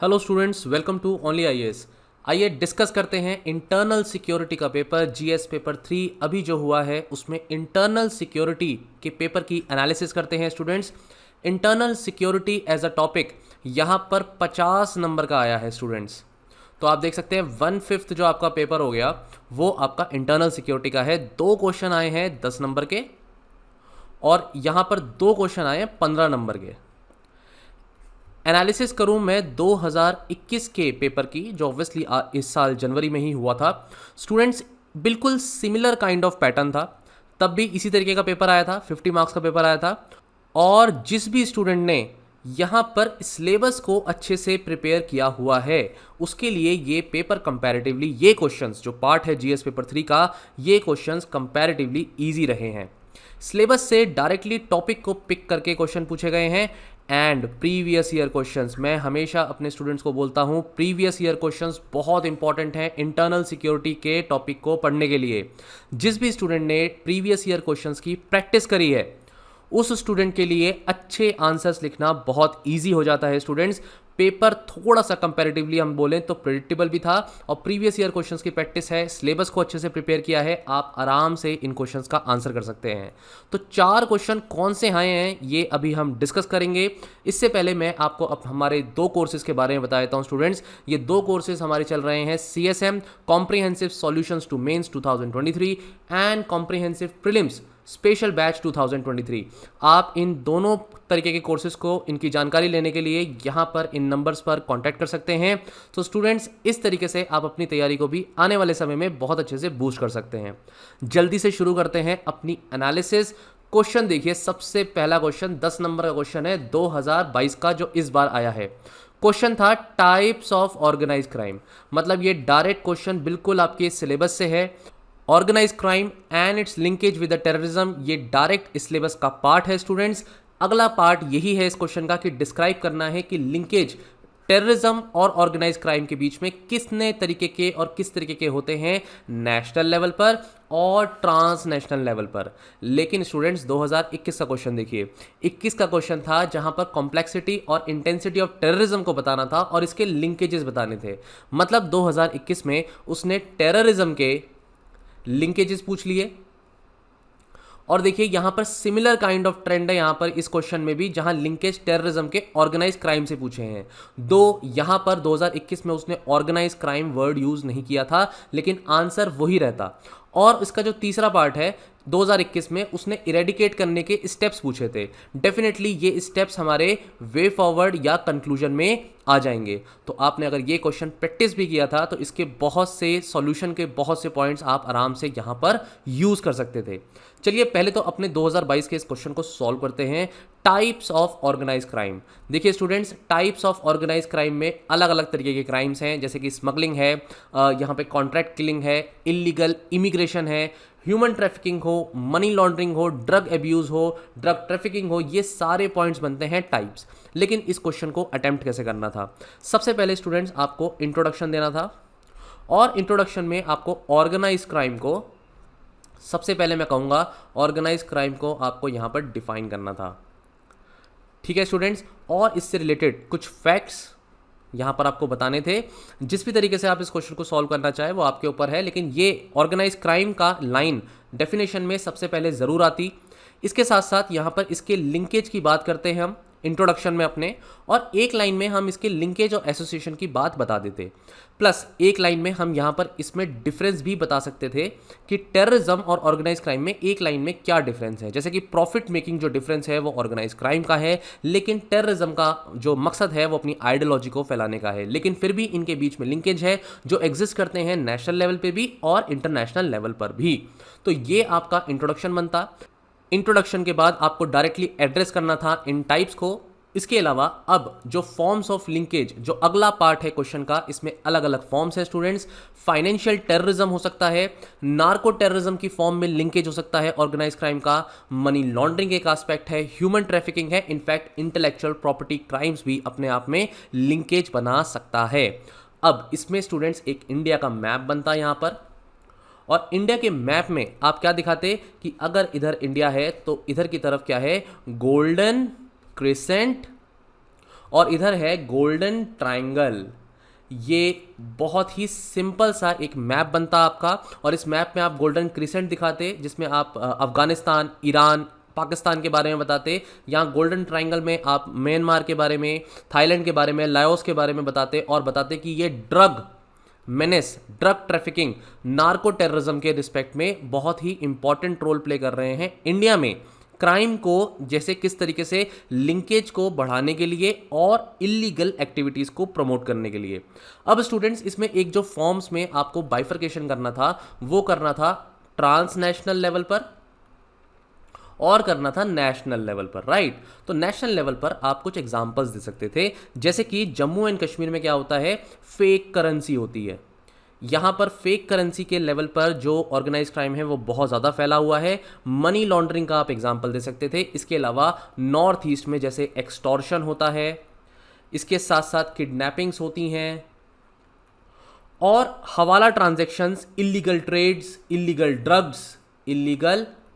Hello students, welcome to Only IAS. आइए discuss करते हैं इंटरनल सिक्योरिटी का पेपर जीएस पेपर 3 अभी जो हुआ है उसमें इंटरनल सिक्योरिटी के पेपर की एनालिसिस करते हैं students. Internal security as a topic यहाँ पर 50 नंबर का आया है स्टूडेंट्स। तो आप देख सकते हैं 1/5 जो आपका पेपर हो गया वो आपका इंटरनल सिक्योरिटी का है। 2 क्वेश्चन आए हैं 10 नंबर के और यहाँ पर 2 क्वेश्चन आए हैं 15 नंबर के। एनालिसिस करूं मैं 2021 के पेपर की जो ऑब्वियसली इस साल जनवरी में ही हुआ था। स्टूडेंट्स, बिल्कुल सिमिलर काइंड ऑफ पैटर्न था। तब भी इसी तरीके का पेपर आया था, 50 मार्क्स का पेपर आया था। और जिस भी स्टूडेंट ने यहाँ पर सिलेबस को अच्छे से प्रिपेयर किया हुआ है उसके लिए ये पेपर कंपैरेटिवली, ये क्वेश्चंस जो पार्ट है जीएस पेपर 3 का, ये क्वेश्चंस कंपैरेटिवली इजी रहे हैं। सिलेबस से डायरेक्टली टॉपिक को पिक करके क्वेश्चन पूछे गए हैं एंड प्रीवियस ईयर क्वेश्चंस। मैं हमेशा अपने स्टूडेंट्स को बोलता हूं प्रीवियस ईयर क्वेश्चंस बहुत इंपॉर्टेंट हैं इंटरनल सिक्योरिटी के टॉपिक को पढ़ने के लिए। जिस भी स्टूडेंट ने प्रीवियस ईयर क्वेश्चंस की प्रैक्टिस करी है उस स्टूडेंट के लिए अच्छे आंसर्स लिखना बहुत ईजी हो जाता है स्टूडेंट्स। पेपर थोड़ा सा कंपैरेटिवली हम बोलें तो प्रेडिक्टेबल भी था और प्रीवियस ईयर क्वेश्चंस की प्रैक्टिस है, सिलेबस को अच्छे से प्रिपेयर किया है, आप आराम से इन क्वेश्चंस का आंसर कर सकते हैं। तो 4 क्वेश्चन कौन से आए हैं ये अभी हम डिस्कस करेंगे। इससे पहले मैं आपको अब हमारे 2 कोर्सेज के बारे में बता देता हूँ स्टूडेंट्स। ये 2 कोर्सेज हमारे चल रहे हैं CSM comprehensive solutions to mains 2023 and comprehensive prelims special batch 2023। आप इन दोनों तरीके के कोर्सेज को, इनकी जानकारी लेने के लिए यहाँ पर इन नंबर्स पर कांटेक्ट कर सकते हैं। तो स्टूडेंट्स, इस तरीके से आप अपनी तैयारी को भी आने वाले समय में बहुत अच्छे से बूस्ट कर सकते हैं। जल्दी से शुरू करते हैं अपनी एनालिसिस। क्वेश्चन देखिए, सबसे पहला क्वेश्चन 10 नंबर का क्वेश्चन है 2022 का जो इस बार आया है। क्वेश्चन था टाइप्स ऑफ ऑर्गेनाइज क्राइम। मतलब ये डायरेक्ट क्वेश्चन बिल्कुल आपके सिलेबस से है। Organise crime and its linkage with the terrorism, ये डायरेक्ट सिलेबस का पार्ट है स्टूडेंट्स। अगला पार्ट यही है इस क्वेश्चन का कि डिस्क्राइब करना है कि लिंकेज टेररिज्म और ऑर्गेनाइज क्राइम के बीच में कितने तरीके के और किस तरीके के होते हैं नेशनल लेवल पर और ट्रांसनेशनल लेवल पर। लेकिन स्टूडेंट्स 2021 का क्वेश्चन देखिए, 21 का क्वेश्चन था जहां पर कॉम्प्लेक्सिटी और इंटेंसिटी ऑफ टेररिज्म को बताना था और इसके लिंकेजेस बताने थे। मतलब 2021 में उसने टेररिज्म के लिंकेजेस पूछ लिए। और देखिए यहां पर सिमिलर काइंड ऑफ ट्रेंड है यहां पर इस क्वेश्चन में भी, जहां लिंकेज टेररिज्म के ऑर्गेनाइज क्राइम से पूछे हैं। दो यहां पर 2021 में उसने ऑर्गेनाइज क्राइम वर्ड यूज नहीं किया था, लेकिन आंसर वही रहता। और इसका जो तीसरा पार्ट है 2021 में उसने इरेडिकेट करने के स्टेप्स पूछे थे। डेफिनेटली ये स्टेप्स हमारे वे फॉरवर्ड या कंक्लूजन में आ जाएंगे। तो आपने अगर ये क्वेश्चन प्रैक्टिस भी किया था तो इसके बहुत से सॉल्यूशन के बहुत से पॉइंट्स आप आराम से यहाँ पर यूज कर सकते थे। चलिए पहले तो अपने 2022 के इस क्वेश्चन को सॉल्व करते हैं। Types of organise crime. देखिए students, types of organise crime में अलग अलग तरीके के क्राइम्स हैं, जैसे कि स्मगलिंग है, यहाँ पे कॉन्ट्रैक्ट किलिंग है, इलीगल इमिग्रेशन है, ह्यूमन ट्रैफिकिंग हो, मनी लॉन्ड्रिंग हो, ड्रग एब्यूज हो, ड्रग ट्रैफिकिंग हो, ये सारे पॉइंट्स बनते हैं टाइप्स। लेकिन इस क्वेश्चन को अटेम्प्ट कैसे करना था? सबसे पहले स्टूडेंट्स आपको इंट्रोडक्शन देना था और इंट्रोडक्शन में आपको ऑर्गेनाइज क्राइम को, सबसे पहले मैं कहूँगा ऑर्गेनाइज क्राइम को आपको यहाँ पर डिफाइन करना था। ठीक है स्टूडेंट्स, और इससे रिलेटेड कुछ फैक्ट्स यहाँ पर आपको बताने थे। जिस भी तरीके से आप इस क्वेश्चन को सॉल्व करना चाहे वो आपके ऊपर है, लेकिन ये ऑर्गेनाइज क्राइम का लाइन डेफिनेशन में सबसे पहले ज़रूर आती। इसके साथ साथ यहाँ पर इसके लिंकेज की बात करते हैं हम इंट्रोडक्शन में अपने, और एक लाइन में हम इसके लिंकेज और एसोसिएशन की बात बता देते। प्लस एक लाइन में हम यहाँ पर इसमें डिफरेंस भी बता सकते थे कि टेररिज्म और ऑर्गेनाइज क्राइम में एक लाइन में क्या डिफरेंस है। जैसे कि प्रॉफिट मेकिंग जो डिफरेंस है वो ऑर्गेनाइज क्राइम का है, लेकिन टेररिज्म का जो मकसद है वो अपनी आइडियोलॉजी को फैलाने का है। लेकिन फिर भी इनके बीच में लिंकेज है जो एग्जिस्ट करते हैं नेशनल लेवल पे भी और इंटरनेशनल लेवल पर भी। तो ये आपका इंट्रोडक्शन बनता। इंट्रोडक्शन के बाद आपको डायरेक्टली एड्रेस करना था इन टाइप्स को। इसके अलावा अब जो फॉर्म्स ऑफ लिंकेज, जो अगला पार्ट है क्वेश्चन का, इसमें अलग अलग फॉर्म्स है स्टूडेंट्स। फाइनेंशियल टेररिज्म हो सकता है, नार्को टेररिज्म की फॉर्म में लिंकेज हो सकता है ऑर्गेनाइज क्राइम का, मनी लॉन्ड्रिंग एक एस्पेक्ट है, ह्यूमन ट्रैफिकिंग है, इनफैक्ट इंटेलेक्चुअल प्रॉपर्टी क्राइम्स भी अपने आप में लिंकेज बना सकता है। अब इसमें स्टूडेंट्स एक इंडिया का मैप बनता है यहाँ पर, और इंडिया के मैप में आप क्या दिखाते कि अगर इधर इंडिया है तो इधर की तरफ क्या है, गोल्डन क्रिसेंट और इधर है गोल्डन ट्रायंगल। ये बहुत ही सिंपल सा एक मैप बनता आपका, और इस मैप में आप गोल्डन क्रिसेंट दिखाते जिसमें आप अफगानिस्तान, ईरान, पाकिस्तान के बारे में बताते। यहाँ गोल्डन ट्रायंगल में आप म्यांमार के बारे में, थाईलैंड के बारे में, लाओस के बारे में बताते, और बताते कि ये drug menace, drug trafficking, narco terrorism के रिस्पेक्ट में बहुत ही इंपॉर्टेंट रोल प्ले कर रहे हैं इंडिया में, क्राइम को जैसे किस तरीके से लिंकेज को बढ़ाने के लिए और इलीगल एक्टिविटीज़ को प्रमोट करने के लिए। अब स्टूडेंट्स, इसमें एक जो फॉर्म्स में आपको बाइफर्केशन करना था वो करना था ट्रांसनेशनल लेवल पर और करना था नेशनल लेवल पर, राइट। तो नेशनल लेवल पर आप कुछ एग्जांपल्स दे सकते थे, जैसे कि जम्मू एंड कश्मीर में क्या होता है, फेक करेंसी होती है। यहाँ पर फेक करेंसी के लेवल पर जो ऑर्गेनाइज क्राइम है वो बहुत ज़्यादा फैला हुआ है। मनी लॉन्ड्रिंग का आप एग्जांपल दे सकते थे। इसके अलावा नॉर्थ ईस्ट में जैसे एक्सटॉर्शन होता है, इसके साथ साथ किडनैपिंग्स होती हैं, और hawala transactions, illegal trades, illegal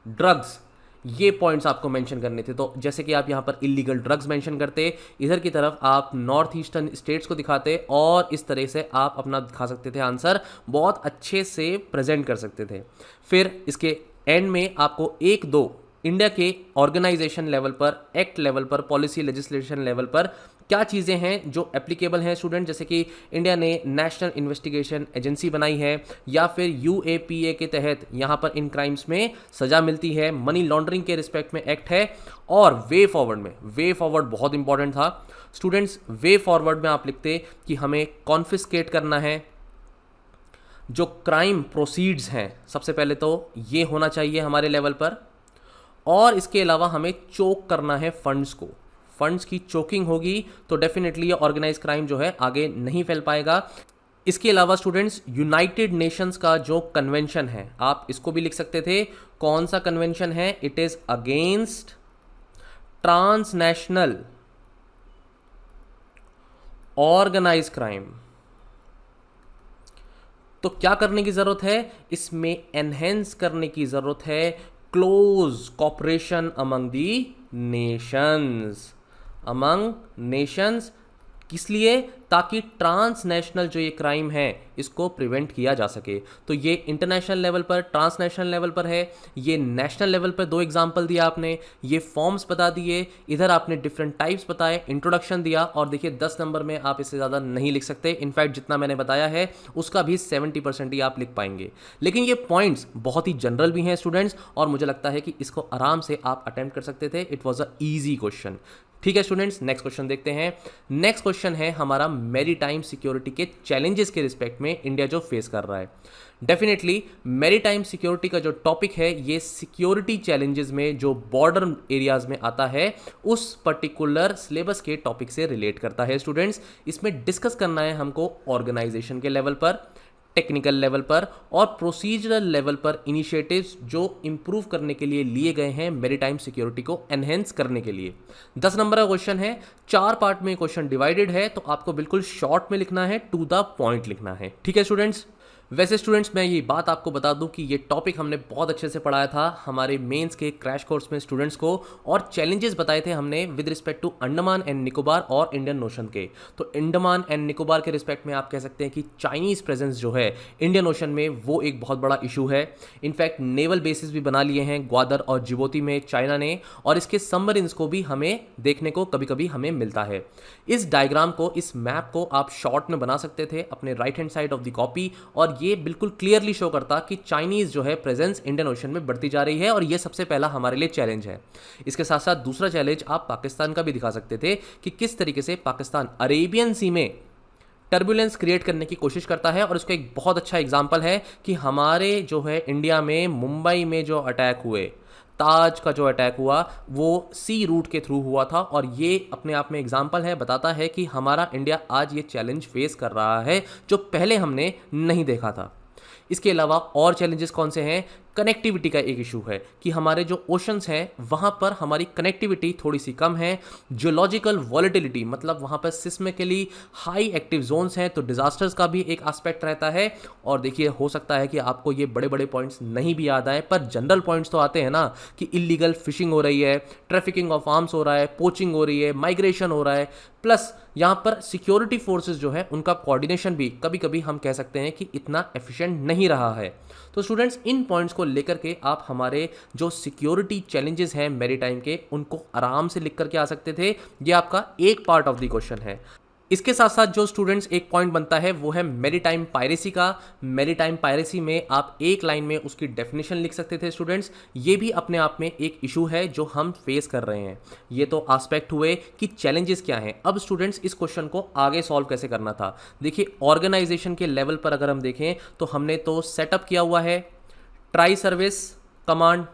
drugs, ये पॉइंट्स आपको मेंशन करने थे। तो जैसे कि आप यहाँ पर इलीगल ड्रग्स मेंशन करते, इधर की तरफ आप नॉर्थ ईस्टर्न स्टेट्स को दिखाते, और इस तरह से आप अपना दिखा सकते थे आंसर, बहुत अच्छे से प्रेजेंट कर सकते थे। फिर इसके एंड में आपको एक दो इंडिया के ऑर्गेनाइजेशन लेवल पर, एक्ट लेवल पर, पॉलिसी लेजिस्लेशन लेवल पर क्या चीज़ें हैं जो एप्लीकेबल हैं स्टूडेंट, जैसे कि इंडिया ने नेशनल इन्वेस्टिगेशन एजेंसी बनाई है, या फिर यूएपीए के तहत यहाँ पर इन क्राइम्स में सज़ा मिलती है, मनी लॉन्ड्रिंग के रिस्पेक्ट में एक्ट है, और वे फॉरवर्ड में, वे फॉरवर्ड बहुत इंपॉर्टेंट था स्टूडेंट्स। वे फॉरवर्ड में आप लिखते कि हमें कॉन्फिस्केट करना है जो क्राइम प्रोसीड्स हैं, सबसे पहले तो ये होना चाहिए हमारे लेवल पर, और इसके अलावा हमें चोक करना है फंड्स को। फंड्स की चोकिंग होगी तो डेफिनेटली ये ऑर्गेनाइज क्राइम जो है आगे नहीं फैल पाएगा। इसके अलावा स्टूडेंट्स, यूनाइटेड नेशंस का जो कन्वेंशन है, आप इसको भी लिख सकते थे। कौन सा कन्वेंशन है? It is against transnational organise crime. तो क्या करने की जरूरत है? इसमें एनहेंस करने की जरूरत है क्लोज कॉपरेशन अमंग नेशंस। किस लिए? ताकि ट्रांसनेशनल जो ये क्राइम है इसको प्रिवेंट किया जा सके। तो ये इंटरनेशनल लेवल पर, ट्रांसनेशनल लेवल पर है, ये नेशनल लेवल पर दो एग्जांपल दिया आपने, ये फॉर्म्स बता दिए, इधर आपने डिफरेंट टाइप्स बताए, इंट्रोडक्शन दिया, और देखिए 10 नंबर में आप इससे ज़्यादा नहीं लिख सकते। इनफैक्ट जितना मैंने बताया है उसका भी 70% ही आप लिख पाएंगे। लेकिन ये पॉइंट्स बहुत ही जनरल भी हैं स्टूडेंट्स, और मुझे लगता है कि इसको आराम से आप अटेम्प्ट कर सकते थे। It was a easy question. ठीक है स्टूडेंट्स, नेक्स्ट क्वेश्चन देखते हैं। नेक्स्ट क्वेश्चन है हमारा मैरीटाइम सिक्योरिटी के चैलेंजेस के रिस्पेक्ट में इंडिया जो फेस कर रहा है। डेफिनेटली मैरीटाइम सिक्योरिटी का जो टॉपिक है ये सिक्योरिटी चैलेंजेस में जो बॉर्डर एरियाज में आता है उस पर्टिकुलर सिलेबस के टॉपिक से रिलेट करता है स्टूडेंट्स। इसमें डिस्कस करना है हमको ऑर्गेनाइजेशन के लेवल पर, टेक्निकल लेवल पर और प्रोसीजरल लेवल पर इनिशिएटिव्स जो इंप्रूव करने के लिए लिए गए हैं मैरीटाइम सिक्योरिटी को एनहेंस करने के लिए। 10 नंबर का क्वेश्चन है, 4 पार्ट में क्वेश्चन डिवाइडेड है, तो आपको बिल्कुल शॉर्ट में लिखना है, टू द पॉइंट लिखना है। ठीक है स्टूडेंट्स। वैसे स्टूडेंट्स मैं ये बात आपको बता दूं कि ये टॉपिक हमने बहुत अच्छे से पढ़ाया था हमारे मेंस के क्रैश कोर्स में स्टूडेंट्स को, और चैलेंजेस बताए थे हमने with respect to Andaman and Nicobar और इंडियन ओशन के। तो अंडमान एंड निकोबार के रिस्पेक्ट में आप कह सकते हैं कि चाइनीज़ प्रेजेंस जो है इंडियन ओशन में वो एक बहुत बड़ा इशू है। इनफैक्ट नेवल बेसिस भी बना लिए हैं ग्वादर और जिबोती में चाइना ने, और इसके सबमरीन्स को भी हमें देखने को कभी कभी हमें मिलता है। इस डायग्राम को, इस मैप को आप शॉर्ट में बना सकते थे अपने right hand side of the copy, और ये बिल्कुल क्लियरली शो करता कि चाइनीज जो है प्रेजेंस इंडियन ओशन में बढ़ती जा रही है, और ये सबसे पहला हमारे लिए चैलेंज है। इसके साथ साथ दूसरा चैलेंज आप पाकिस्तान का भी दिखा सकते थे कि किस तरीके से पाकिस्तान अरेबियन सी में टर्बुलेंस क्रिएट करने की कोशिश करता है। और उसका एक बहुत अच्छा एग्जाम्पल है कि हमारे जो है इंडिया में मुंबई में जो अटैक हुए, ताज का जो अटैक हुआ वो सी रूट के थ्रू हुआ था, और ये अपने आप में एग्जाम्पल है, बताता है कि हमारा इंडिया आज ये चैलेंज फेस कर रहा है जो पहले हमने नहीं देखा था। इसके अलावा और चैलेंजेस कौन से हैं? कनेक्टिविटी का एक इशू है कि हमारे जो ओशंस हैं वहाँ पर हमारी कनेक्टिविटी थोड़ी सी कम है। जियोलॉजिकल वॉलेटिलिटी मतलब वहाँ पर सिस्मिकली हाई एक्टिव जोन्स हैं, तो डिजास्टर्स का भी एक एस्पेक्ट रहता है। और देखिए हो सकता है कि आपको ये बड़े बड़े पॉइंट्स नहीं भी याद आए, पर जनरल पॉइंट्स तो आते हैं ना कि इलीगल फिशिंग हो रही है, ट्रैफिकिंग ऑफ आर्म्स हो रहा है, पोचिंग हो रही है, माइग्रेशन हो रहा है, प्लस यहाँ पर सिक्योरिटी फोर्सेस जो है उनका कोऑर्डिनेशन भी कभी कभी हम कह सकते हैं कि इतना एफिशिएंट नहीं रहा है। तो स्टूडेंट्स इन पॉइंट्स को लेकर के आप हमारे जो सिक्योरिटी चैलेंजेस हैं मैरीटाइम के उनको आराम से लिख करके आ सकते थे। ये आपका एक पार्ट ऑफ द क्वेश्चन है। इसके साथ साथ जो स्टूडेंट्स एक पॉइंट बनता है वो है मैरीटाइम पायरेसी का। मैरीटाइम पायरेसी में आप एक लाइन में उसकी डेफिनेशन लिख सकते थे स्टूडेंट्स। ये भी अपने आप में एक इशू है जो हम फेस कर रहे हैं। ये तो एस्पेक्ट हुए कि चैलेंजेस क्या हैं। अब स्टूडेंट्स इस क्वेश्चन को आगे सॉल्व कैसे करना था। देखिए ऑर्गेनाइजेशन के लेवल पर अगर हम देखें तो हमने तो सेटअप किया हुआ है ट्राई सर्विस कमांड।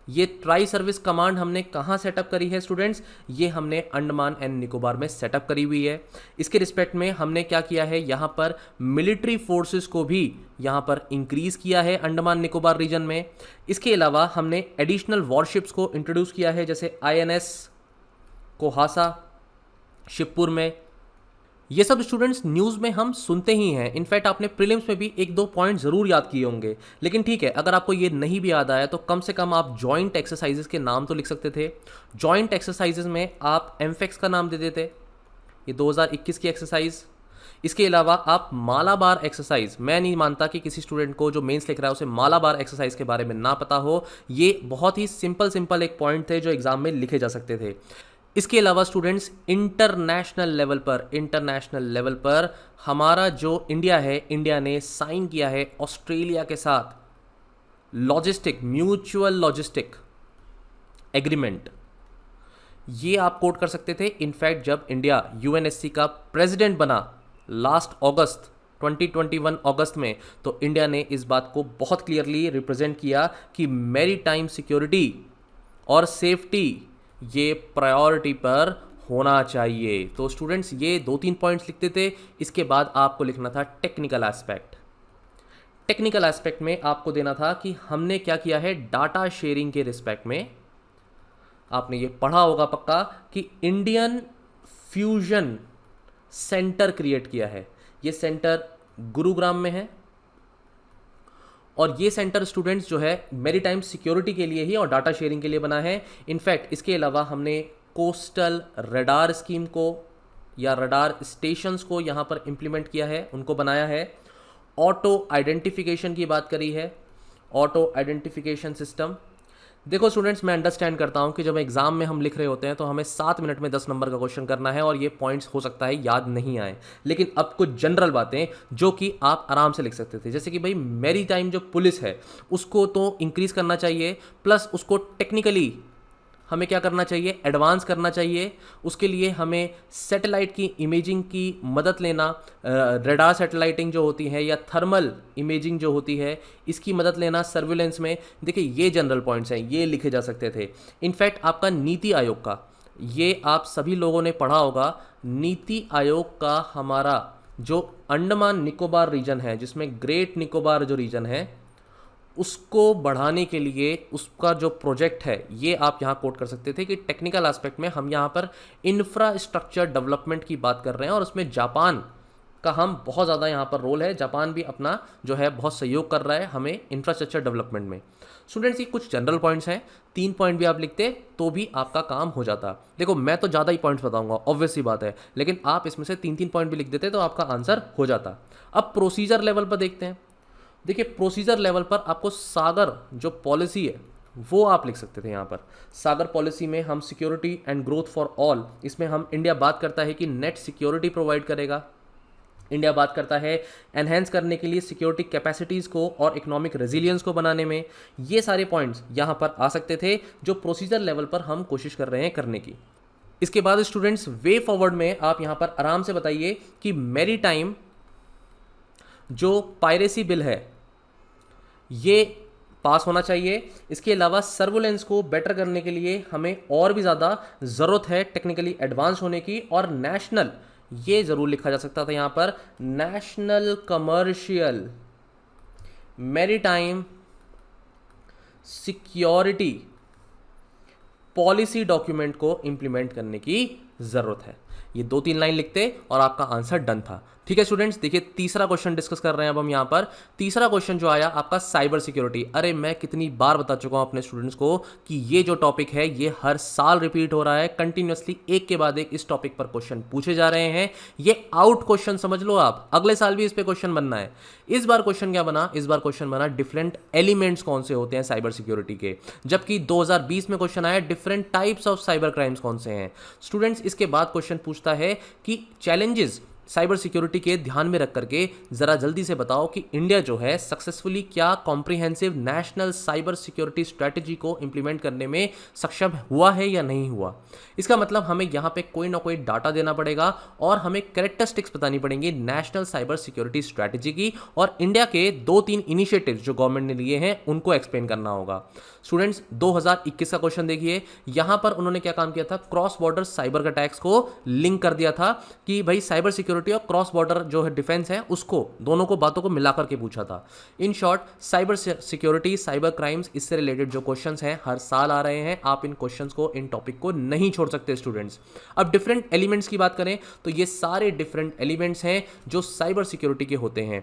ये ट्राई सर्विस कमांड हमने कहाँ सेटअप करी है स्टूडेंट्स, ये हमने अंडमान एंड निकोबार में सेटअप करी हुई है। इसके रिस्पेक्ट में हमने क्या किया है, यहाँ पर मिलिट्री फोर्सेस को भी यहाँ पर इंक्रीज किया है अंडमान निकोबार रीजन में। इसके अलावा हमने एडिशनल वॉरशिप्स को इंट्रोड्यूस किया है, जैसे INS कोहासा शिवपुर में। ये सब स्टूडेंट्स न्यूज़ में हम सुनते ही हैं। इनफैक्ट आपने प्रीलिम्स में भी एक दो पॉइंट ज़रूर याद किए होंगे। लेकिन ठीक है, अगर आपको ये नहीं भी याद आया तो कम से कम आप जॉइंट एक्सरसाइजेस के नाम तो लिख सकते थे। जॉइंट एक्सरसाइजेस में आप एमफेक्स का नाम दे देते, ये 2021 की एक्सरसाइज। इसके अलावा आप मालाबार एक्सरसाइज, मैं नहीं मानता कि किसी स्टूडेंट को जो मेंस लिख रहा है उसे मालाबार एक्सरसाइज के बारे में ना पता हो। ये बहुत ही सिंपल एक पॉइंट थे जो एग्जाम में लिखे जा सकते थे। इसके अलावा स्टूडेंट्स इंटरनेशनल लेवल पर हमारा जो इंडिया है, इंडिया ने साइन किया है ऑस्ट्रेलिया के साथ म्यूचुअल लॉजिस्टिक एग्रीमेंट। ये आप कोट कर सकते थे। इनफैक्ट जब इंडिया UNSC का प्रेसिडेंट बना लास्ट अगस्त 2021 अगस्त में, तो इंडिया ने इस बात को बहुत क्लियरली रिप्रेजेंट किया कि मैरीटाइम सिक्योरिटी और सेफ्टी ये प्रायोरिटी पर होना चाहिए। तो स्टूडेंट्स ये 2-3 पॉइंट्स लिखते थे। इसके बाद आपको लिखना था टेक्निकल एस्पेक्ट। टेक्निकल एस्पेक्ट में आपको देना था कि हमने क्या किया है डाटा शेयरिंग के रिस्पेक्ट में। आपने ये पढ़ा होगा पक्का कि इंडियन फ्यूजन सेंटर क्रिएट किया है। ये सेंटर गुरुग्राम में है और ये सेंटर स्टूडेंट्स जो है मैरीटाइम सिक्योरिटी के लिए ही और डाटा शेयरिंग के लिए बना है। इनफैक्ट इसके अलावा हमने कोस्टल रडार स्कीम को या रडार स्टेशंस को यहाँ पर इम्प्लीमेंट किया है, उनको बनाया है। ऑटो आइडेंटिफिकेशन की बात करी है, ऑटो आइडेंटिफिकेशन सिस्टम। देखो स्टूडेंट्स, मैं अंडरस्टैंड करता हूँ कि जब एग्जाम में हम लिख रहे होते हैं तो हमें 7 मिनट में 10 नंबर का क्वेश्चन करना है और ये पॉइंट्स हो सकता है याद नहीं आए। लेकिन अब कुछ जनरल बातें जो कि आप आराम से लिख सकते थे, जैसे कि भाई मैरीटाइम जो पुलिस है उसको तो इंक्रीज करना चाहिए, प्लस उसको टेक्निकली हमें क्या करना चाहिए, एडवांस करना चाहिए। उसके लिए हमें सैटेलाइट की इमेजिंग की मदद लेना, रडार सैटेलाइटिंग जो होती है या थर्मल इमेजिंग जो होती है इसकी मदद लेना सर्विलेंस में। देखिए ये जनरल पॉइंट्स हैं, ये लिखे जा सकते थे। इनफैक्ट आपका नीति आयोग का, ये आप सभी लोगों ने पढ़ा होगा, नीति आयोग का हमारा जो अंडमान निकोबार रीजन है, जिसमें ग्रेट निकोबार जो रीजन है उसको बढ़ाने के लिए उसका जो प्रोजेक्ट है, ये आप यहाँ कोट कर सकते थे कि टेक्निकल एस्पेक्ट में हम यहाँ पर इंफ्रास्ट्रक्चर डेवलपमेंट की बात कर रहे हैं और उसमें जापान का हम बहुत ज़्यादा यहाँ पर रोल है। जापान भी अपना जो है बहुत सहयोग कर रहा है हमें इंफ्रास्ट्रक्चर डेवलपमेंट में। स्टूडेंट्स ये कुछ जनरल पॉइंट्स हैं, 3 पॉइंट भी आप लिखते तो भी आपका काम हो जाता। देखो मैं तो ज़्यादा ही पॉइंट्स बताऊंगा, ऑब्वियस सी बात है, लेकिन आप इसमें से 3-3 पॉइंट भी लिख देते तो आपका आंसर हो जाता। अब प्रोसीजर लेवल पर देखते हैं। देखिए प्रोसीजर लेवल पर आपको सागर जो पॉलिसी है वो आप लिख सकते थे। यहाँ पर सागर पॉलिसी में हम security and growth for all, इसमें हम इंडिया बात करता है कि नेट सिक्योरिटी प्रोवाइड करेगा। इंडिया बात करता है एनहेंस करने के लिए सिक्योरिटी कैपेसिटीज़ को और इकोनॉमिक रेजिलियंस को बनाने में। ये सारे पॉइंट्स यहाँ पर आ सकते थे जो प्रोसीजर लेवल पर हम कोशिश कर रहे हैं करने की। इसके बाद स्टूडेंट्स वे फॉरवर्ड में आप यहाँ पर आराम से बताइए कि मैरीटाइम जो पायरेसी बिल है ये पास होना चाहिए। इसके अलावा सर्विलेंस को बेटर करने के लिए हमें और भी ज़्यादा ज़रूरत है टेक्निकली एडवांस होने की। और नेशनल, ये ज़रूर लिखा जा सकता था यहाँ पर, national commercial maritime security policy document को इंप्लीमेंट करने की जरूरत है। ये 2-3 लाइन लिखते और आपका आंसर डन था। ठीक है स्टूडेंट्स, देखिए तीसरा क्वेश्चन डिस्कस कर रहे हैं अब हम यहाँ पर। तीसरा क्वेश्चन जो आया आपका साइबर सिक्योरिटी। अरे मैं कितनी बार बता चुका हूँ अपने स्टूडेंट्स को कि ये जो टॉपिक है ये हर साल रिपीट हो रहा है, कंटिन्यूअसली एक के बाद एक इस टॉपिक पर क्वेश्चन पूछे जा रहे हैं। ये आउट क्वेश्चन समझ लो आप, अगले साल भी इस पे क्वेश्चन बनना है। इस बार क्वेश्चन क्या बना, इस बार क्वेश्चन बना डिफरेंट एलिमेंट्स कौन से होते हैं साइबर सिक्योरिटी के, जबकि 2020 में क्वेश्चन आया different types of cyber crimes कौन से हैं। स्टूडेंट्स इसके बाद क्वेश्चन पूछता है कि चैलेंजेस साइबर सिक्योरिटी के ध्यान में रख करके जरा जल्दी से बताओ कि इंडिया जो है सक्सेसफुली क्या comprehensive national cyber security strategy को इंप्लीमेंट करने में सक्षम हुआ है या नहीं हुआ। इसका मतलब हमें यहाँ पे कोई ना कोई डाटा देना पड़ेगा और हमें कैरेक्टरिस्टिक्स बतानी पड़ेंगी नेशनल साइबर सिक्योरिटी स्ट्रेटजी की, और इंडिया के 2-3 इनिशिएटिव्स जो गवर्नमेंट ने लिए हैं उनको एक्सप्लेन करना होगा। स्टूडेंट्स 2021 का क्वेश्चन देखिए, यहां पर उन्होंने क्या काम किया था, क्रॉस बॉर्डर साइबर अटैक्स को लिंक कर दिया था कि भाई साइबर सिक्योरिटी और क्रॉस बॉर्डर जो है डिफेंस है उसको, दोनों को बातों को मिलाकर के पूछा था। In short cyber security, cyber crimes, इससे रिलेटेड जो क्वेश्चंस हैं हर साल आ रहे हैं। आप इन क्वेश्चंस को, इन टॉपिक को नहीं छोड़ सकते स्टूडेंट्स। अब डिफरेंट एलिमेंट्स की बात करें तो ये सारे डिफरेंट एलिमेंट्स हैं जो साइबर सिक्योरिटी के होते हैं।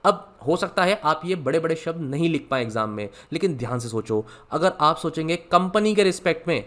अब हो सकता है आप ये बड़े बड़े शब्द नहीं लिख पाए एग्जाम में, लेकिन ध्यान से सोचो, अगर आप सोचेंगे कंपनी के रिस्पेक्ट में,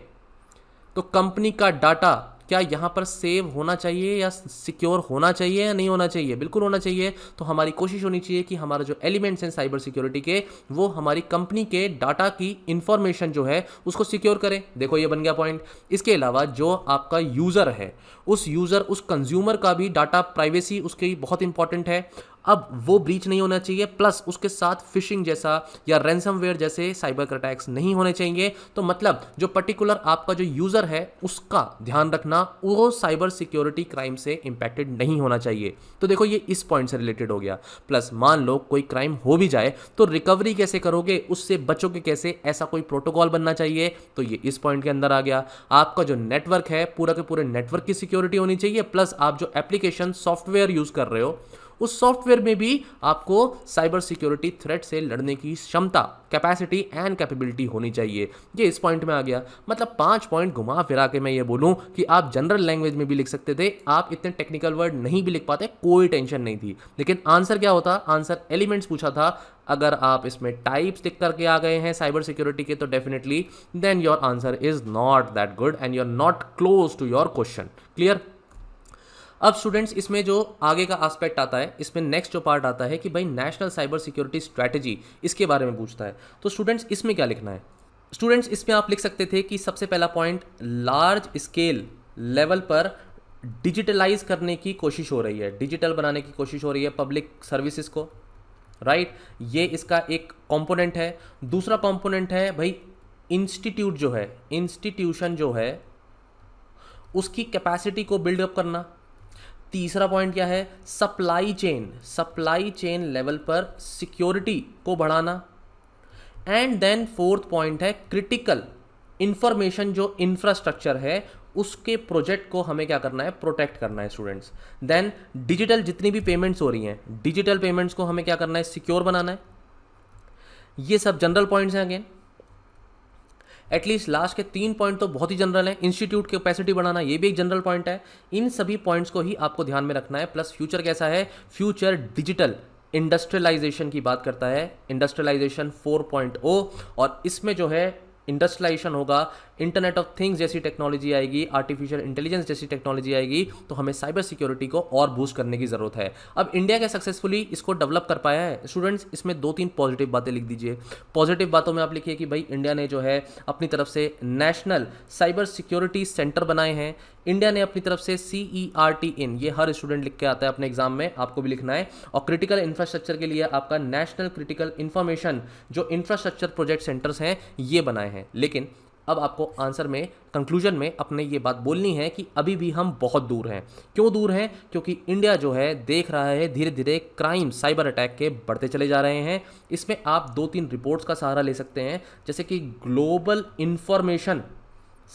तो कंपनी का डाटा क्या यहाँ पर सेव होना चाहिए या सिक्योर होना चाहिए या नहीं होना चाहिए? बिल्कुल होना चाहिए। तो हमारी कोशिश होनी चाहिए कि हमारा जो एलिमेंट्स हैं साइबर सिक्योरिटी के, वो हमारी कंपनी के डाटा की इंफॉर्मेशन जो है उसको सिक्योर करें। देखो ये बन गया पॉइंट। इसके अलावा जो आपका यूज़र है, उस यूज़र, उस कंज्यूमर का भी डाटा प्राइवेसी उसकी बहुत इंपॉर्टेंट है। अब वो ब्रीच नहीं होना चाहिए, प्लस उसके साथ फिशिंग जैसा या रैंसमवेयर जैसे साइबर अटैक्स नहीं होने चाहिए। तो मतलब जो पर्टिकुलर आपका जो यूज़र है उसका ध्यान रखना, वो साइबर सिक्योरिटी क्राइम से इंपैक्टेड नहीं होना चाहिए। तो देखो ये इस पॉइंट से रिलेटेड हो गया। प्लस मान लो कोई क्राइम हो भी जाए तो रिकवरी कैसे करोगे, उससे बचोगे कैसे, ऐसा कोई प्रोटोकॉल बनना चाहिए। तो ये इस पॉइंट के अंदर आ गया। आपका जो नेटवर्क है, पूरा के पूरे नेटवर्क की सिक्योरिटी होनी चाहिए। प्लस आप जो एप्लीकेशन सॉफ्टवेयर यूज़ कर रहे हो, उस सॉफ्टवेयर में भी आपको साइबर सिक्योरिटी थ्रेट से लड़ने की क्षमता, कैपेसिटी एंड कैपेबिलिटी होनी चाहिए। ये इस पॉइंट में आ गया। मतलब 5 पॉइंट घुमा फिरा के मैं ये बोलूं कि आप जनरल लैंग्वेज में भी लिख सकते थे, आप इतने टेक्निकल वर्ड नहीं भी लिख पाते, कोई टेंशन नहीं थी। लेकिन आंसर क्या होता, आंसर एलिमेंट्स पूछा था। अगर आप इसमें टाइप्स लिख करके आ गए हैं साइबर सिक्योरिटी के, तो definitely then your answer is not that good and you are not close to your question. Clear? अब स्टूडेंट्स इसमें जो आगे का एस्पेक्ट आता है, इसमें नेक्स्ट जो पार्ट आता है कि भाई नेशनल साइबर सिक्योरिटी स्ट्रैटेजी, इसके बारे में पूछता है। तो स्टूडेंट्स इसमें क्या लिखना है? स्टूडेंट्स इसमें आप लिख सकते थे कि सबसे पहला पॉइंट, लार्ज स्केल लेवल पर डिजिटलाइज करने की कोशिश हो रही है, डिजिटल बनाने की कोशिश हो रही है पब्लिक सर्विसेज को, राइट? ये इसका एक कंपोनेंट है। दूसरा कंपोनेंट है भाई इंस्टीट्यूट जो है, इंस्टीट्यूशन जो है उसकी कैपेसिटी को बिल्डअप करना। तीसरा पॉइंट क्या है, सप्लाई चेन लेवल पर सिक्योरिटी को बढ़ाना। एंड देन फोर्थ पॉइंट है क्रिटिकल इंफॉर्मेशन, जो इंफ्रास्ट्रक्चर है उसके प्रोजेक्ट को हमें क्या करना है, प्रोटेक्ट करना है स्टूडेंट्स। देन डिजिटल जितनी भी पेमेंट्स हो रही हैं, डिजिटल पेमेंट्स को हमें क्या करना है, सिक्योर बनाना है। ये सब जनरल पॉइंट्स हैं। अगेन एटलीस्ट लास्ट के 3 पॉइंट तो बहुत ही जनरल है। इंस्टीट्यूट की कैपेसिटी बढ़ाना, ये भी एक जनरल पॉइंट है। इन सभी पॉइंट्स को ही आपको ध्यान में रखना है। प्लस फ्यूचर कैसा है, फ्यूचर डिजिटल इंडस्ट्रियलाइजेशन की बात करता है, इंडस्ट्रियलाइजेशन 4.0, और इसमें जो है इंडस्ट्रियलाइजेशन होगा, इंटरनेट ऑफ थिंग्स जैसी टेक्नोलॉजी आएगी, आर्टिफिशियल इंटेलिजेंस जैसी टेक्नोलॉजी आएगी, तो हमें साइबर सिक्योरिटी को और बूस्ट करने की ज़रूरत है। अब इंडिया क्या सक्सेसफुली इसको डेवलप कर पाया है? स्टूडेंट्स इसमें 2-3 पॉजिटिव बातें लिख दीजिए। पॉजिटिव बातों में आप लिखिए कि भाई इंडिया ने जो है अपनी तरफ से नेशनल साइबर सिक्योरिटी सेंटर बनाए हैं। इंडिया ने अपनी तरफ से CERT इन, ये हर स्टूडेंट लिख के आता है अपने एग्जाम में, आपको भी लिखना है। और क्रिटिकल इंफ्रास्ट्रक्चर के लिए आपका नेशनल क्रिटिकल इंफॉर्मेशन जो इंफ्रास्ट्रक्चर प्रोजेक्ट सेंटर्स हैं ये बनाए हैं। लेकिन अब आपको आंसर में, कंक्लूजन में अपने ये बात बोलनी है कि अभी भी हम बहुत दूर हैं। क्यों दूर हैं? क्योंकि इंडिया जो है देख रहा है धीरे धीरे क्राइम, साइबर अटैक के बढ़ते चले जा रहे हैं। इसमें आप 2-3 रिपोर्ट्स का सहारा ले सकते हैं, जैसे कि ग्लोबल इंफॉर्मेशन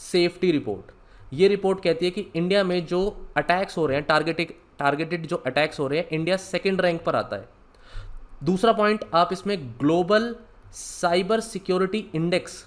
सेफ्टी रिपोर्ट। ये रिपोर्ट कहती है कि इंडिया में जो अटैक्स हो रहे हैं, टारगेटेड जो अटैक्स हो रहे हैं, इंडिया 2nd रैंक पर आता है। दूसरा पॉइंट आप इसमें ग्लोबल साइबर सिक्योरिटी इंडेक्स,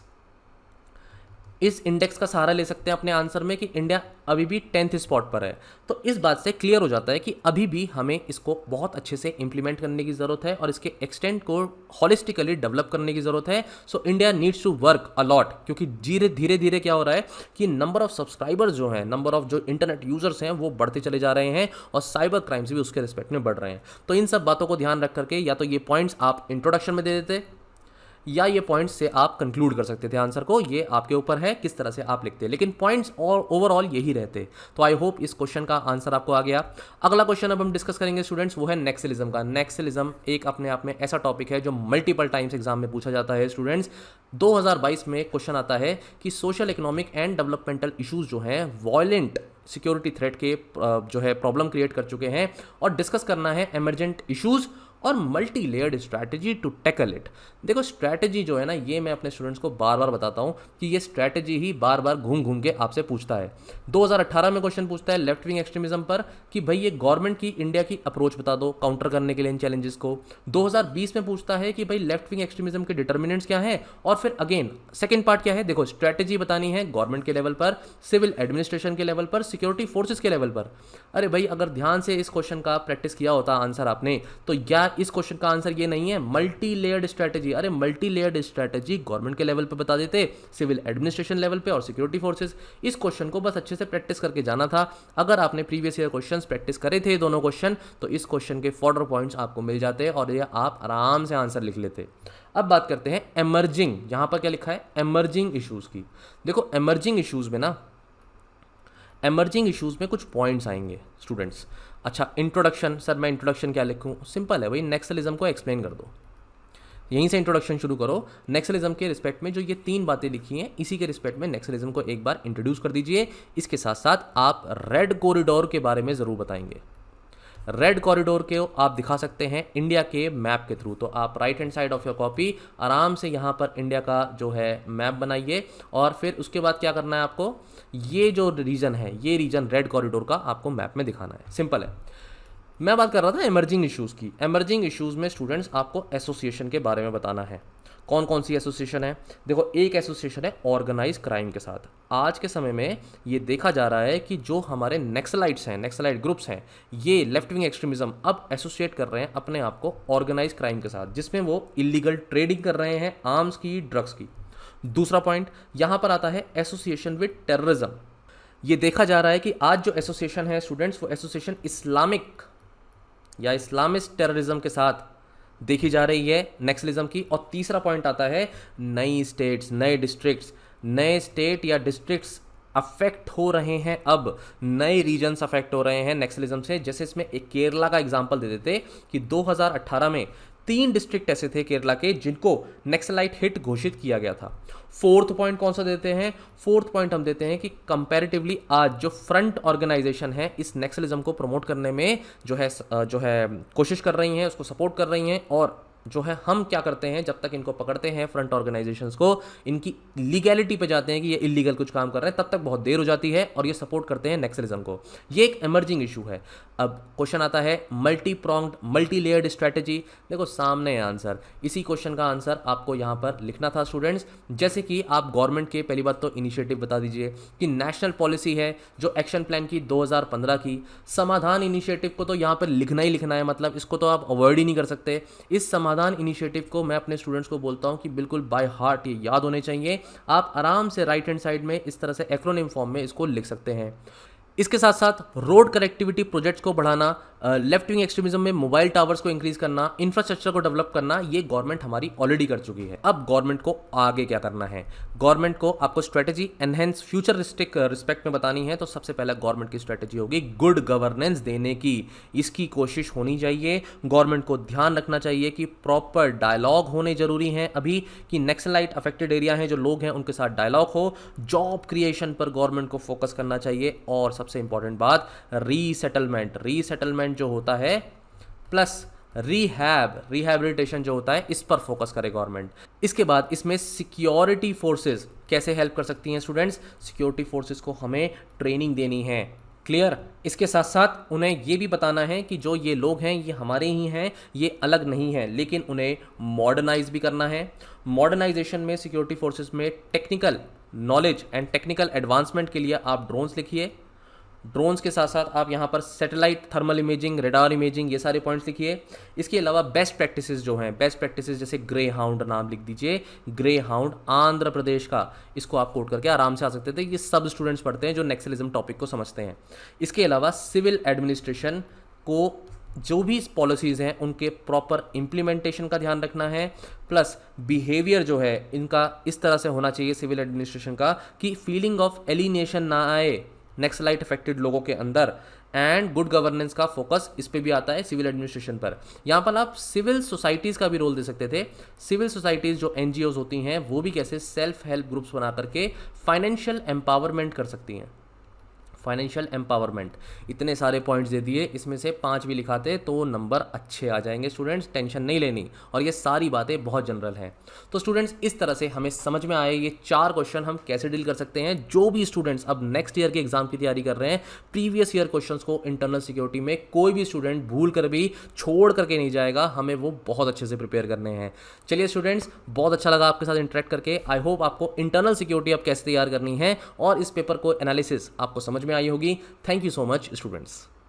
इस इंडेक्स का सहारा ले सकते हैं अपने आंसर में कि इंडिया अभी भी 10th स्पॉट पर है। तो इस बात से क्लियर हो जाता है कि अभी भी हमें इसको बहुत अच्छे से इंप्लीमेंट करने की ज़रूरत है और इसके एक्सटेंट को हॉलिस्टिकली डेवलप करने की ज़रूरत है। So India needs to work a lot, क्योंकि धीरे धीरे क्या हो रहा है कि नंबर ऑफ सब्सक्राइबर्स जो हैं, नंबर ऑफ जो इंटरनेट यूजर्स हैं वो बढ़ते चले जा रहे हैं और साइबर क्राइम्स भी उसके रिस्पेक्ट में बढ़ रहे हैं। तो इन सब बातों को ध्यान रख करके या तो ये पॉइंट्स आप इंट्रोडक्शन में दे देते या ये पॉइंट्स से आप कंक्लूड कर सकते थे आंसर को, ये आपके ऊपर है किस तरह से आप लिखते हैं, लेकिन पॉइंट्स और ओवरऑल यही रहते। तो आई होप इस क्वेश्चन का आंसर आपको आ गया। अगला क्वेश्चन अब हम डिस्कस करेंगे स्टूडेंट्स, वो है नेक्सलिज्म का। नेक्सलिज्म एक अपने आप में ऐसा टॉपिक है जो मल्टीपल टाइम्स एग्जाम में पूछा जाता है स्टूडेंट्स। 2022 में क्वेश्चन आता है कि social economic and developmental issues जो हैं वॉयलेंट सिक्योरिटी थ्रेट के जो है प्रॉब्लम क्रिएट कर चुके हैं और डिस्कस करना है एमरजेंट इशूज़ और multi layered strategy to tackle it. देखो स्ट्रैटेजी जो है ना, ये मैं अपने स्टूडेंट्स को बार बार बताता हूँ कि ये स्ट्रैटेजी ही बार बार घूम घूम के आपसे पूछता है। 2018 में क्वेश्चन पूछता है लेफ्ट विंग एक्सट्रीमिज्म पर कि भाई ये गवर्नमेंट की इंडिया की अप्रोच बता दो काउंटर करने के लिए इन चैलेंजेस को। 2020 में पूछता है कि भाई लेफ्ट विंग एक्सट्रीमिज्म के डिटर्मिनेंट्स क्या हैं, और फिर अगेन सेकेंड पार्ट क्या है, देखो स्ट्रैटेजी बतानी है गवर्नमेंट के लेवल पर, सिविल एडमिनिस्ट्रेशन के लेवल पर, सिक्योरिटी फोर्सेज के लेवल पर। अरे भाई अगर ध्यान से इस क्वेश्चन का प्रैक्टिस किया होता आंसर आपने, तो यार इस क्वेश्चन का आंसर ये नहीं है मल्टी लेयर्ड स्ट्रैटेजी। अरे मल्टी लेयर्ड स्ट्रैटेजी गवर्नमेंट के लेवल पे बता देते, सिविल एडमिनिस्ट्रेशन लेवल पे और सिक्योरिटी फोर्सेस। इस क्वेश्चन को बस अच्छे से प्रैक्टिस करके जाना था। अगर आपने प्रीवियस ईयर क्वेश्चंस प्रैक्टिस करे थे दोनों क्वेश्चन, तो इस क्वेश्चन के फॉर्डर पॉइंट्स आपको मिल जाते और ये आप आराम से आंसर लिख लेते। अब बात करते हैं एमर्जिंग, यहां पर क्या लिखा है एमर्जिंग इश्यूज की। देखो एमर्जिंग इश्यूज में ना, एमर्जिंग इश्यूज में कुछ पॉइंट्स आएंगे स्टूडेंट्स। अच्छा इंट्रोडक्शन, सर मैं इंट्रोडक्शन क्या लिखूं, सिंपल है भाई, नेक्सलिज्म को एक्सप्लेन कर दो, यहीं से इंट्रोडक्शन शुरू करो। नेक्सलिज्म के रिस्पेक्ट में जो ये 3 बातें लिखी हैं, इसी के रिस्पेक्ट में नेक्सलिज्म को एक बार इंट्रोड्यूस कर दीजिए। इसके साथ साथ आप रेड कॉरिडोर के बारे में ज़रूर बताएंगे। रेड कॉरिडोर के आप दिखा सकते हैं इंडिया के मैप के थ्रू। तो आप right hand side of your copy आराम से यहाँ पर इंडिया का जो है मैप बनाइए और फिर उसके बाद क्या करना है आपको, ये जो रीजन है ये रीजन रेड कॉरिडोर का आपको मैप में दिखाना है। सिंपल है। मैं बात कर रहा था एमर्जिंग इश्यूज़ की। एमर्जिंग इश्यूज़ में स्टूडेंट्स आपको एसोसिएशन के बारे में बताना है। कौन कौन सी एसोसिएशन है, देखो एक एसोसिएशन है ऑर्गेनाइज क्राइम के साथ। आज के समय में ये देखा जा रहा है कि जो हमारे नेक्सलाइट्स हैं, नेक्सलाइट ग्रुप्स हैं, ये लेफ्ट विंग एक्सट्रीमिज्म अब एसोसिएट कर रहे हैं अपने आप को ऑर्गेनाइज क्राइम के साथ, जिसमें वो इलीगल ट्रेडिंग कर रहे हैं आर्म्स की, ड्रग्स की। दूसरा पॉइंट यहाँ पर आता है एसोसिएशन विद टेररिज्म। ये देखा जा रहा है कि आज जो एसोसिएशन है स्टूडेंट्स, वो एसोसिएशन इस्लामिक या इस्लामिस्ट टेररिज्म के साथ देखी जा रही है नेक्सलिज्म की। और तीसरा पॉइंट आता है नई स्टेट्स, नए डिस्ट्रिक्ट्स, नए स्टेट या डिस्ट्रिक्ट्स अफेक्ट हो रहे हैं, अब नए रीजन्स अफेक्ट हो रहे हैं नेक्सलिज्म से। जैसे इसमें एक केरला का एग्जांपल दे देते कि 2018 में 3 डिस्ट्रिक्ट ऐसे थे केरला के जिनको नेक्सलाइट हिट घोषित किया गया था। फोर्थ पॉइंट कौन सा देते हैं, फोर्थ पॉइंट हम देते हैं कि कंपैरेटिवली आज जो फ्रंट ऑर्गेनाइजेशन है इस नेक्सलिज्म को प्रमोट करने में जो है कोशिश कर रही हैं, उसको सपोर्ट कर रही हैं। और जो है हम क्या करते हैं, जब तक इनको पकड़ते हैं फ्रंट ऑर्गेनाइजेशंस को, इनकी लीगैलिटी पे जाते हैं कि ये इलीगल कुछ काम कर रहे हैं, तब तक बहुत देर हो जाती है और ये सपोर्ट करते हैं नेक्सलिज्म को। ये एक एमर्जिंग इशू है। अब क्वेश्चन आता है multi pronged, multi layered strategy. देखो सामने है आंसर, इसी क्वेश्चन का आंसर आपको यहाँ पर लिखना था स्टूडेंट्स। जैसे कि आप गवर्नमेंट के पहली बात तो इनिशिएटिव बता दीजिए कि नेशनल पॉलिसी है जो एक्शन प्लान की 2015 की। समाधान इनिशिएटिव को तो यहाँ पर लिखना ही लिखना है, मतलब इसको तो आप अवॉइड ही नहीं कर सकते। इस समाधान इनिशिएटिव को मैं अपने स्टूडेंट्स को बोलता हूँ कि बिल्कुल बाय हार्ट ये याद होने चाहिए। आप आराम से राइट हैंड साइड में इस तरह से एक्रोनिम फॉर्म में इसको लिख सकते हैं। इसके साथ साथ रोड कनेक्टिविटी प्रोजेक्ट्स को बढ़ाना, लेफ्ट विंग एक्सट्रीमिज्म में मोबाइल टावर्स को इंक्रीज करना, इंफ्रास्ट्रक्चर को डेवलप करना, ये गवर्नमेंट हमारी ऑलरेडी कर चुकी है। अब गवर्नमेंट को आगे क्या करना है, गवर्नमेंट को आपको स्ट्रेटेजी एनहेंस फ्यूचरिस्टिक रिस्पेक्ट में बतानी है। तो सबसे पहला गवर्नमेंट की स्ट्रेटेजी होगी गुड गवर्नेंस देने की। इसकी कोशिश होनी चाहिए, गवर्नमेंट को ध्यान रखना चाहिए कि प्रॉपर डायलॉग होने जरूरी हैं अभी, कि नेक्सलाइट अफेक्टेड एरिया हैं जो लोग हैं उनके साथ डायलॉग हो। जॉब क्रिएशन पर गवर्नमेंट को फोकस करना चाहिए। और सबसे इंपॉर्टेंट बात रीसेटलमेंट, रीसेटलमेंट जो होता है प्लस रिहैबिलिटेशन जो होता है, इस पर फोकस करे गवर्नमेंट। इसके बाद इसमें सिक्योरिटी फोर्सेस कैसे हेल्प कर सकती हैं स्टूडेंट्स, सिक्योरिटी फोर्सेस को हमें ट्रेनिंग देनी है। क्लियर। इसके साथ साथ उन्हें ये भी बताना है कि जो ये लोग हैं ये हमारे ही हैं, ये अलग नहीं हैं, लेकिन उन्हें मॉडर्नाइज भी करना है। मॉडर्नाइजेशन में सिक्योरिटी फोर्सेस में technical knowledge and technical advancement के लिए आप ड्रोन्स लिखिए। ड्रोन्स के साथ साथ आप यहाँ पर satellite thermal imaging, radar imaging, ये सारे पॉइंट्स लिखिए। इसके अलावा बेस्ट प्रैक्टिसेस जो हैं, बेस्ट प्रैक्टिसेस जैसे ग्रे हाउंड नाम लिख दीजिए, ग्रे हाउंड आंध्र प्रदेश का, इसको आप कोट करके आराम से आ सकते थे। ये सब स्टूडेंट्स पढ़ते हैं जो नेक्सलिज्म टॉपिक को समझते हैं। इसके अलावा सिविल एडमिनिस्ट्रेशन को जो भी पॉलिसीज़ हैं उनके प्रॉपर इम्प्लीमेंटेशन का ध्यान रखना है, प्लस बिहेवियर जो है इनका इस तरह से होना चाहिए सिविल एडमिनिस्ट्रेशन का कि फीलिंग ऑफ एलिनेशन ना आए नेक्सलाइट अफेक्टेड लोगों के अंदर, एंड गुड गवर्नेंस का फोकस इस पे भी आता है सिविल एडमिनिस्ट्रेशन पर। यहाँ पर आप सिविल सोसाइटीज़ का भी रोल दे सकते थे। सिविल सोसाइटीज़ जो एनजीओज होती हैं वो भी कैसे सेल्फ हेल्प ग्रुप्स बना करके फाइनेंशियल एम्पावरमेंट कर सकती हैं। फाइनेंशियल एम्पावरमेंट, इतने सारे पॉइंट्स दे दिए, इसमें से 5 भी लिखाते तो नंबर अच्छे आ जाएंगे स्टूडेंट्स, टेंशन नहीं लेनी। और ये सारी बातें बहुत जनरल हैं। तो स्टूडेंट्स इस तरह से हमें समझ में आए ये 4 क्वेश्चन हम कैसे डील कर सकते हैं। जो भी स्टूडेंट्स अब नेक्स्ट ईयर के एग्जाम की तैयारी कर रहे हैं, प्रीवियस ईयर क्वेश्चन को इंटरनल सिक्योरिटी में कोई भी स्टूडेंट भूल कर भी छोड़ करके नहीं जाएगा, हमें वो बहुत अच्छे से प्रिपेयर करने हैं। चलिए स्टूडेंट्स, बहुत अच्छा लगा आपके साथ इंटरेक्ट करके। आई होप आपको इंटरनल सिक्योरिटी अब कैसे तैयार करनी है और इस पेपर को एनालिसिस आपको समझ में आई होगी। Thank you so much students.